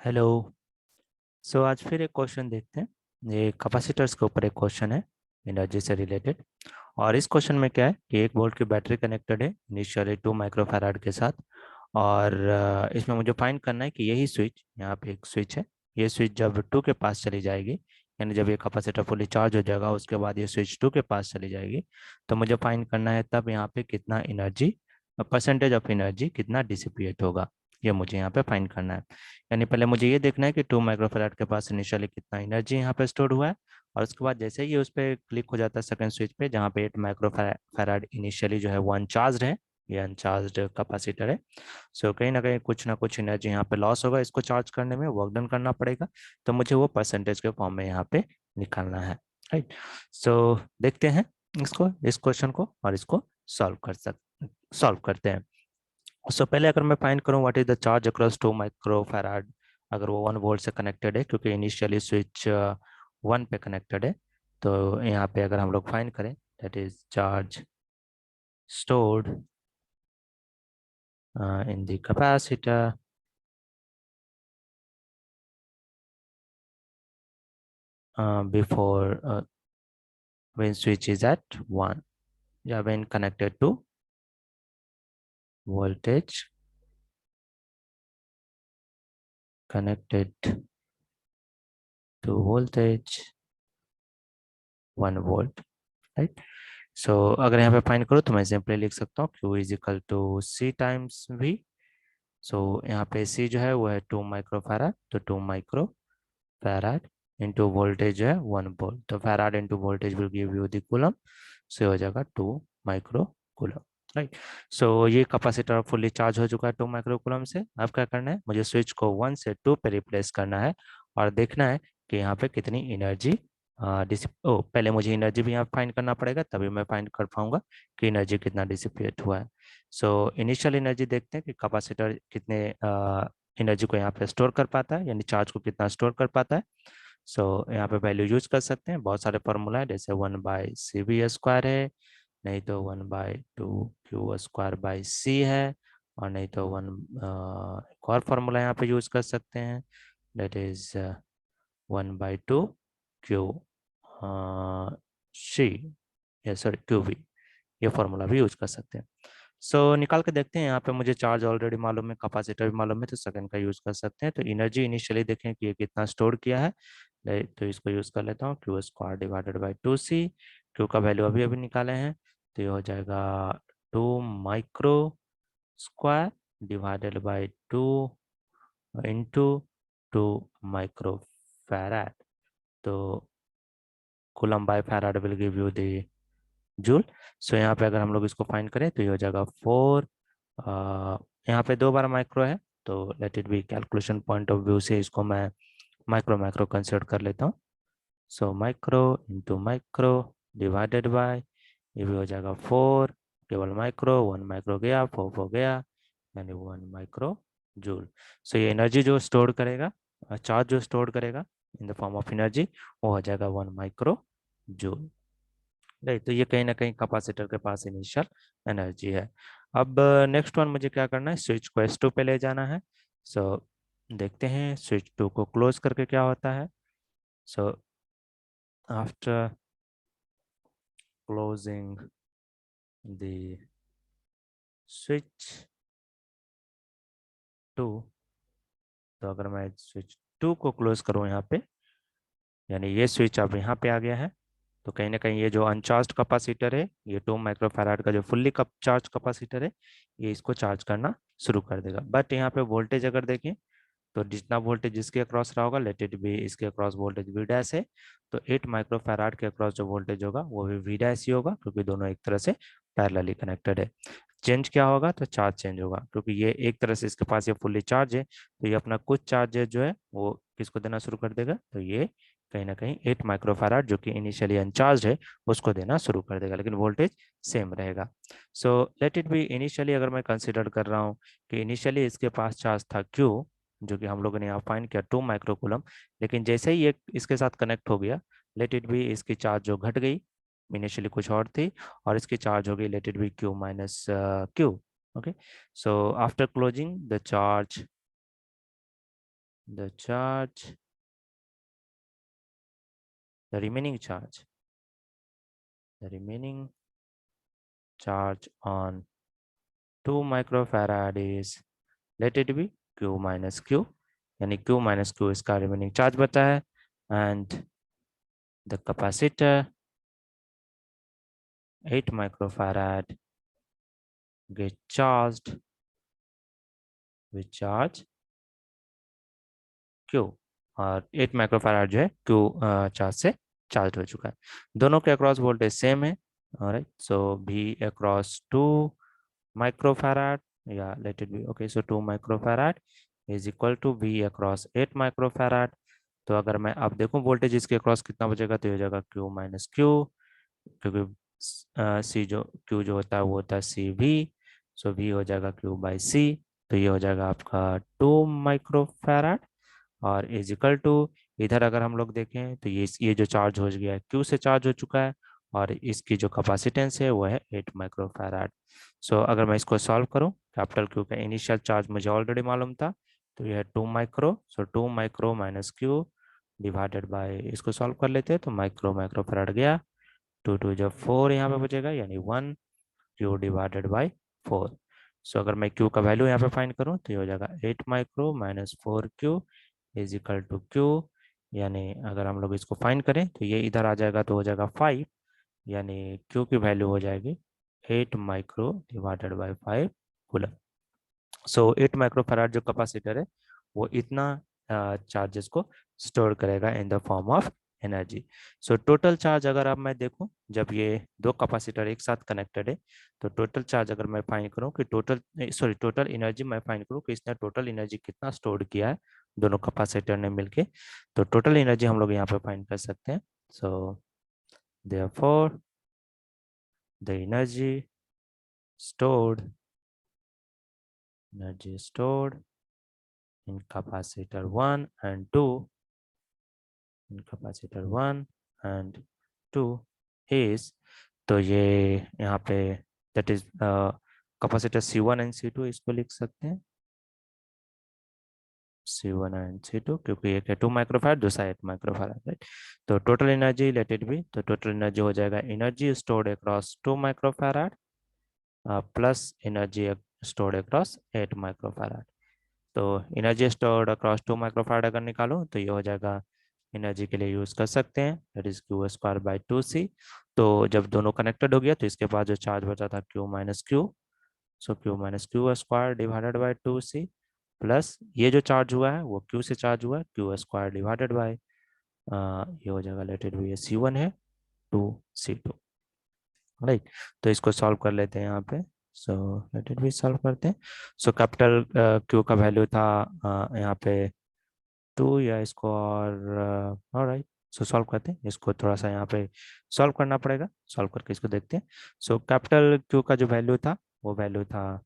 Hello. आज फिर एक क्वेश्चन देखते हैं। ये कैपेसिटर्स के ऊपर एक क्वेश्चन है, एनर्जी से रिलेटेड। और इस क्वेश्चन में क्या है कि एक वोल्ट की बैटरी कनेक्टेड है इनिशियली 2 माइक्रोफैराड के साथ। और इसमें मुझे फाइंड करना है कि यही स्विच, यहाँ पे एक स्विच है, ये स्विच जब 2 के पास चली जाएगी, यानी जब ये कैपेसिटर फुली चार्ज हो जाएगा उसके बाद ये स्विच 2 के पास चली जाएगी, तो मुझे फाइंड करना है तब यहाँ पे कितना एनर्जी, परसेंटेज ऑफ एनर्जी कितना डिसिपिएट होगा, ये मुझे यहाँ पे फाइंड करना है। यानी पहले मुझे ये देखना है कि 2 माइक्रोफैराड के पास इनिशियली कितना एनर्जी यहाँ पे स्टोर हुआ है। और उसके बाद जैसे ही उस पर क्लिक हो जाता है सेकंड स्विच पे, जहाँ पे 8 माइक्रोफैराड इनिशियली जो है वो अनचार्ज है, ये अनचार्ज कैपेसिटर है। कहीं ना कुछ एनर्जी यहाँ पे लॉस होगा, इसको चार्ज करने में वर्क डन करना पड़ेगा। तो मुझे वो परसेंटेज के फॉर्म में यहाँ पे निकालना है। राइट। देखते हैं इसको, इस क्वेश्चन को, और इसको सॉल्व करते हैं। पहले अगर मैं फाइंड करूं what is the charge across 2 microfarad, अगर वो 1 वोल्ट से कनेक्टेड है क्योंकि इनिशियली स्विच 1 पे कनेक्टेड है, तो यहाँ पे अगर हम लोग फाइंड करें that is charge stored in the capacitor before when switch is at 1, yeah, when connected to voltage, connected to voltage 1 volt, right. अगर यहाँ पे फाइंड करो तो मैं सिंपली लिख सकता हूँ Q is equal to C times V. यहाँ पे सी जो है वो है 2 माइक्रोफैराड, तो 2 माइक्रोफैराड इंटू वोल्टेज जो है 1 वोल्ट, तो farad into voltage will give you the coulomb, से हो जाएगा 2 माइक्रो कूलम। राइट। ये कैपेसिटर फुल्ली चार्ज हो चुका है 2 माइक्रो कूलम से। अब क्या करना है, मुझे स्विच को 1 से 2 पे रिप्लेस करना है और देखना है कि यहाँ पे कितनी एनर्जी पहले मुझे एनर्जी भी यहाँ फाइंड करना पड़ेगा, तभी मैं फाइंड कर पाऊंगा कि एनर्जी कितना डिसिपेट हुआ है। इनिशियल एनर्जी देखते हैं कि कैपेसिटर कितने एनर्जी को यहाँ पे स्टोर कर पाता है, यानी चार्ज को कितना स्टोर कर पाता है। यहाँ पे वैल्यू यूज कर सकते हैं, बहुत सारे फॉर्मूला है, जैसे 1/CV² है, नहीं तो 1/2Q² बाई C है, और नहीं तो एक और फॉर्मूला यहाँ पे यूज कर सकते हैं, दैट इज 1/2Q C, या सॉरी QV, ये फॉर्मूला भी यूज कर सकते हैं। निकाल के देखते हैं, यहाँ पे मुझे चार्ज ऑलरेडी मालूम है, कैपेसिटर भी मालूम है, तो सेकंड का यूज कर सकते हैं। तो एनर्जी इनिशियली देखें कि ये कितना स्टोर किया है, तो इसको यूज कर लेता हूँ Q² divided by 2C। Q का वैल्यू अभी अभी निकाले हैं, तो ये हो जाएगा 2 micro square divided by 2 into 2 microfarad, तो coulomb by farad will give you the joule. यहाँ पे अगर हम लोग इसको फाइंड करें तो ये हो जाएगा 4। यहाँ पे 2 बार माइक्रो है, तो let it be calculation point of view से इसको मैं माइक्रो माइक्रो कंसिडर कर लेता हूँ। Micro into micro divided by, ये भी हो जाएगा 4, केवल माइक्रो, 1 माइक्रो गया, 4 गया, यानी 1 माइक्रो जूल। ये एनर्जी जो स्टोर करेगा, चार्ज जो स्टोर करेगा in the form of energy, वो हो जाएगा 1 माइक्रो जूल। राइट। तो ये कहीं ना कहीं कैपेसिटर के पास इनिशियल एनर्जी है। अब नेक्स्ट वन मुझे क्या करना है, स्विच को S2 पे ले जाना है। देखते हैं स्विच 2 को क्लोज करके क्या होता है। So after closing the switch 2, तो अगर मैं स्विच 2 को क्लोज करूं यहाँ पे, यानी ये स्विच अब यहाँ पे आ गया है, तो कहीं ना कहीं ये जो अनचार्ज कैपेसिटर है, ये 2 माइक्रोफैराड का जो फुल्ली कप चार्ज कैपेसिटर है, ये इसको चार्ज करना शुरू कर देगा। बट यहाँ पे वोल्टेज अगर देखें, तो जितना वोल्टेज जिसके अक्रॉस रहा होगा, लेट इट बी इसके अक्रॉस वोल्टेज वी डैश है, तो 8 माइक्रोफैराड के अक्रॉस जो वोल्टेज होगा वो भी वी डैश ही होगा, क्योंकि दोनों एक तरह से पैरेलली कनेक्टेड है। चेंज क्या होगा, तो चार्ज चेंज होगा, क्योंकि ये एक तरह से इसके पास ये फुल्ली चार्ज है, तो ये अपना कुछ चार्ज जो है वो किसको देना शुरू कर देगा, तो ये कहीं ना कहीं 8 माइक्रोफैराड जो कि इनिशियली अनचार्ज है उसको देना शुरू कर देगा, लेकिन वोल्टेज सेम रहेगा। लेट इट बी इनिशियली, अगर मैं कंसिडर कर रहा हूँ कि इनिशियली इसके पास चार्ज था Q, जो कि हम लोगों ने यहाँ फाइंड किया 2 माइक्रोकूलम, लेकिन जैसे ही ये इसके साथ कनेक्ट हो गया, लेट इट बी इसकी चार्ज जो घट गई, इनिशियली कुछ और थी, और इसकी चार्ज हो गई let it be Q-Q। Okay. After closing the charge the charge, the remaining charge, the remaining charge on 2 microfarad is, let it be q minus q, यानी q minus q इसका remaining charge बचा है, and the capacitor 8 microfarad get charged with charge q, और 8 microfarad जो है q charge से charge हो चुका है। दोनों के अक्रॉस वोल्टेज सेम है। Alright, so v across 2 microfarad, yeah, let it be okay, so 2 microfarad is equal to v across 8 microfarad। तो अगर मैं अब देखूं वोल्टेज इसके अक्रॉस कितना बचेगा, तो ये हो जाएगा q माइनस क्यू, क्योंकि सी जो q जो होता है वो होता है सी वी, सो v हो जाएगा q बाई सी। तो ये हो जाएगा आपका 2 माइक्रोफैराड, और इज इक्वल टू, इधर अगर हम लोग देखें तो ये जो चार्ज हो गया है क्यू से चार्ज हो चुका है, और इसकी जो कैपेसिटेंस है वो है 8 माइक्रोफैराड। सो अगर मैं इसको सॉल्व करूं, कैपिटल क्यू का इनिशियल चार्ज मुझे ऑलरेडी मालूम था, तो ये है 2 micro, so 2 micro minus Q divided by, इसको सॉल्व कर लेते हैं तो माइक्रो माइक्रोफैराड गया, 2 2 जब 4 यहाँ पे बचेगा, यानी 1 क्यू डिवाइडेड बाई 4। सो अगर मैं क्यू का वैल्यू यहाँ पे फाइंड करूँ तो ये हो जाएगा 8 micro minus 4 Q is equal to Q, यानी अगर हम लोग इसको फाइंड करें तो ये इधर आ जाएगा तो हो जाएगा 5, यानी क्यू की वैल्यू हो जाएगी 8 micro divided by 5 coulomb. So 8 microfarad जो कैपेसिटर है वो इतना चार्जेस को स्टोर करेगा in the form of energy. So total charge अगर अब मैं देखूं, जब ये दो कैपेसिटर एक साथ कनेक्टेड है, तो टोटल चार्ज अगर मैं फाइंड करूं कि टोटल एनर्जी मैं फाइंड करूं कि इसने टोटल एनर्जी कितना स्टोर किया है दोनों कैपेसिटर ने मिलके, तो टोटल एनर्जी हम लोग यहाँ पे फाइंड कर सकते हैं। So therefore the stored energy stored in capacitor 1 and 2, in capacitor 1 and 2 is, तो ये यहाँ पे that is capacitor C1 and C2 इसको लिख सकते हैं C1 एंड C2, क्योंकि एक है 2 माइक्रोफैराड दूसरा 8 माइक्रोफैराड, राइट। तो total energy let it be, तो टोटल एनर्जी हो जाएगा energy stored across 2 microfarad plus energy stored across 8 microfarad. तो एनर्जी स्टोर्ड अक्रॉस 2 माइक्रोफैराड अगर निकालो तो ये हो जाएगा, एनर्जी के लिए यूज़ कर सकते हैं, that is Q square by 2c। तो जब दोनों कनेक्टेड हो गया तो इसके बाद जो चार्ज बचा था Q minus Q, so Q minus Q square divided by 2c, plus ये जो चार्ज हुआ है वो क्यू से चार्ज हुआ है, क्यू स्क्वायर डिवाइडेड बाई ये हो जाएगा, लेट इट बी, ये C1 है 2c2, राइट। तो इसको सॉल्व कर लेते हैं यहाँ पे, so let it be solve करते हैं। सो कैपिटल क्यू का वैल्यू था यहाँ पे 2, या इसको और राइट, सो सॉल्व करते हैं इसको, थोड़ा सा यहाँ पे सॉल्व करना पड़ेगा, सॉल्व करके इसको देखते हैं। सो कैपिटल क्यू का जो वैल्यू था वो वैल्यू था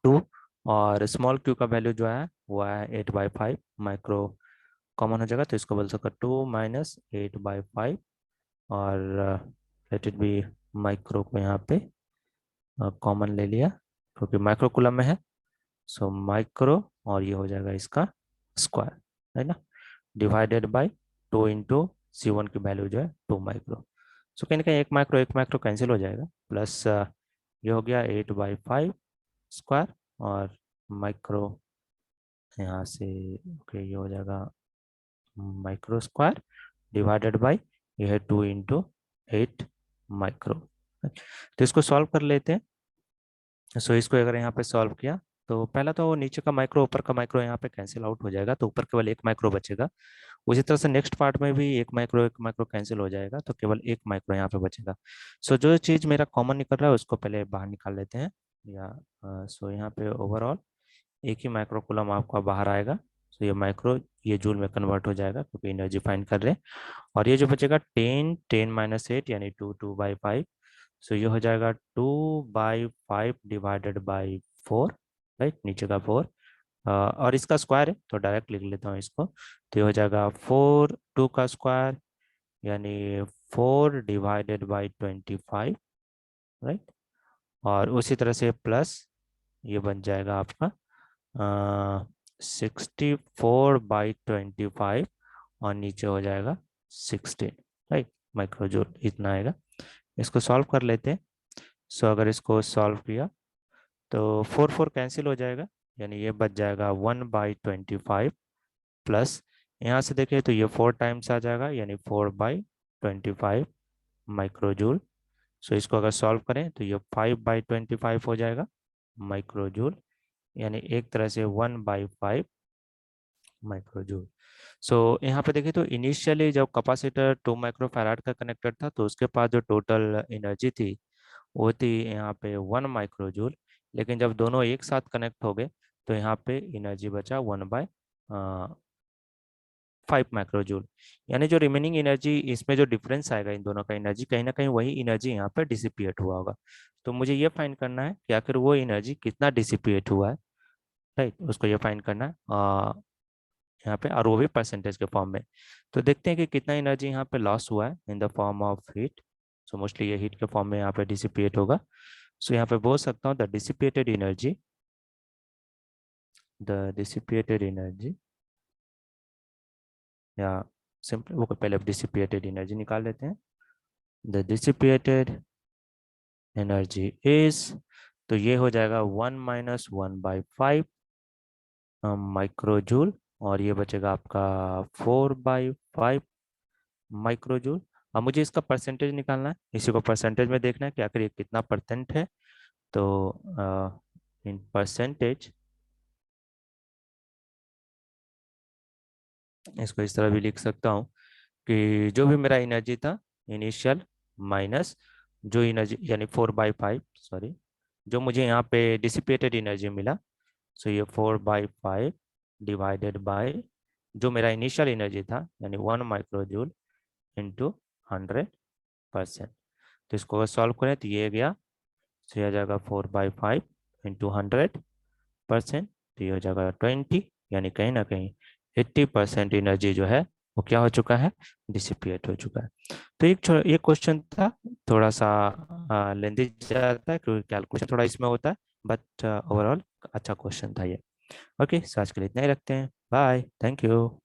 2, और स्मॉल क्यू का वैल्यू जो है वो है 8/5 माइक्रो, कॉमन हो जाएगा तो इसको बोल सकते 2 माइनस 8/5, और लेट इट बी, माइक्रो को यहाँ पे कॉमन ले लिया क्योंकि माइक्रो कूलम में है, सो माइक्रो, और ये हो जाएगा इसका स्क्वायर, है ना, डिवाइडेड बाय 2 इंटू C1 की वैल्यू जो है 2 माइक्रो। सो कहीं ना कहीं एक माइक्रो कैंसिल हो जाएगा, प्लस ये हो गया 8/5 स्क्वायर, और माइक्रो यहाँ से, ओके, ये हो जाएगा माइक्रो स्क्वायर डिवाइडेड बाय ये है 2 इंटू 8 माइक्रो। तो इसको सॉल्व कर लेते हैं। सो इसको अगर यहाँ पे सॉल्व किया तो पहला तो नीचे का माइक्रो ऊपर का माइक्रो यहाँ पे कैंसिल आउट हो जाएगा, तो ऊपर केवल एक माइक्रो बचेगा। उसी तरह से नेक्स्ट पार्ट में भी एक माइक्रो कैंसिल हो जाएगा, तो केवल एक माइक्रो यहाँ पे बचेगा। सो जो चीज़ मेरा कॉमन निकल रहा है उसको पहले बाहर निकाल लेते हैं, या सो यहाँ पे ओवरऑल एक ही माइक्रो कूलम आपका बाहर आएगा। सो ये माइक्रो ये जूल में कन्वर्ट हो जाएगा क्योंकि एनर्जी फाइंड कर रहे हैं, और ये जो बचेगा 10 यानी 2 2/5, सो ये हो जाएगा 2/5 डिवाइडेड बाई 4, राइट, नीचे का 4, और इसका स्क्वायर है तो डायरेक्ट लिख लेता हूँ इसको, तो ये हो जाएगा 4 2 का स्क्वायर, यानी 4 डिवाइडेड बाई 25, राइट, और उसी तरह से प्लस ये बन जाएगा आपका 64/25 और नीचे हो जाएगा 16, राइट, माइक्रोजूल इतना आएगा। इसको सॉल्व कर लेते हैं। सो अगर इसको सॉल्व किया तो 4 कैंसिल हो जाएगा, यानी ये बच जाएगा 1/25 प्लस यहाँ से देखें तो ये 4 टाइम्स आ जाएगा, यानी 4/25 माइक्रोजूल। सो इसको अगर सॉल्व करें तो ये 5/25 हो जाएगा माइक्रोजूल, यानी एक तरह से 1/5 माइक्रोजूल। सो यहाँ पे देखें तो इनिशियली जब कैपेसिटर 2 माइक्रोफैराड का कनेक्टेड था तो उसके पास जो टोटल एनर्जी थी वो थी यहाँ पे 1 माइक्रोजूल, लेकिन जब दोनों एक साथ कनेक्ट हो गए तो यहाँ पे एनर्जी बचा 1/5 माइक्रोजूल। यानी जो रिमेनिंग एनर्जी, इसमें जो डिफरेंस आएगा इन दोनों का एनर्जी, कहीं ना कहीं वही एनर्जी यहाँ पे डिसिपिएट हुआ होगा। तो मुझे ये फाइंड करना है कि आखिर वो एनर्जी कितना डिसिपिएट हुआ है, राइट, उसको ये फाइंड करना है यहाँ पे, और वो भी परसेंटेज के फॉर्म में। तो देखते हैं कि कितना एनर्जी यहाँ पे लॉस हुआ है in the form of heat. So mostly ये हीट के फॉर्म में यहाँ पे डिसिपिएट होगा। सो यहाँ पे बोल सकता हूँ द डिसिपिएटेड एनर्जी, या सिंपल वो पहले डिसिपिएटेड एनर्जी निकाल लेते हैं। द डिसिपिएटेड एनर्जी इज, तो ये हो जाएगा 1 - 1/5 माइक्रोजूल, और ये बचेगा आपका 4/5 माइक्रोजूल। अब मुझे इसका परसेंटेज निकालना है, इसी को परसेंटेज में देखना है कि आखिर ये कितना परसेंट है। तो इन परसेंटेज इसको इस तरह भी लिख सकता हूँ कि जो भी मेरा एनर्जी था इनिशियल माइनस जो एनर्जी, यानी 4/5, सॉरी, जो मुझे यहाँ पे डिसिपेटेड एनर्जी मिला। सो ये 4/5 डिवाइडेड बाय जो मेरा इनिशियल एनर्जी था, यानी 1 माइक्रोजूल इंटू 100%। तो इसको अगर सॉल्व करें तो ये गया, तो ये आ जाएगा 4/5 इंटू 100%, तो ये हो जाएगा 20, यानी कहीं ना कहीं 80% एनर्जी जो है वो क्या हो चुका है, डिसिपिएट हो चुका है। तो ये क्वेश्चन था, थोड़ा सा लेंदी जाता है क्योंकि कैलकुलेशन थोड़ा इसमें होता है, बट ओवरऑल अच्छा क्वेश्चन था ये। ओके, सो आज के लिए इतना ही रखते हैं। Bye, thank you.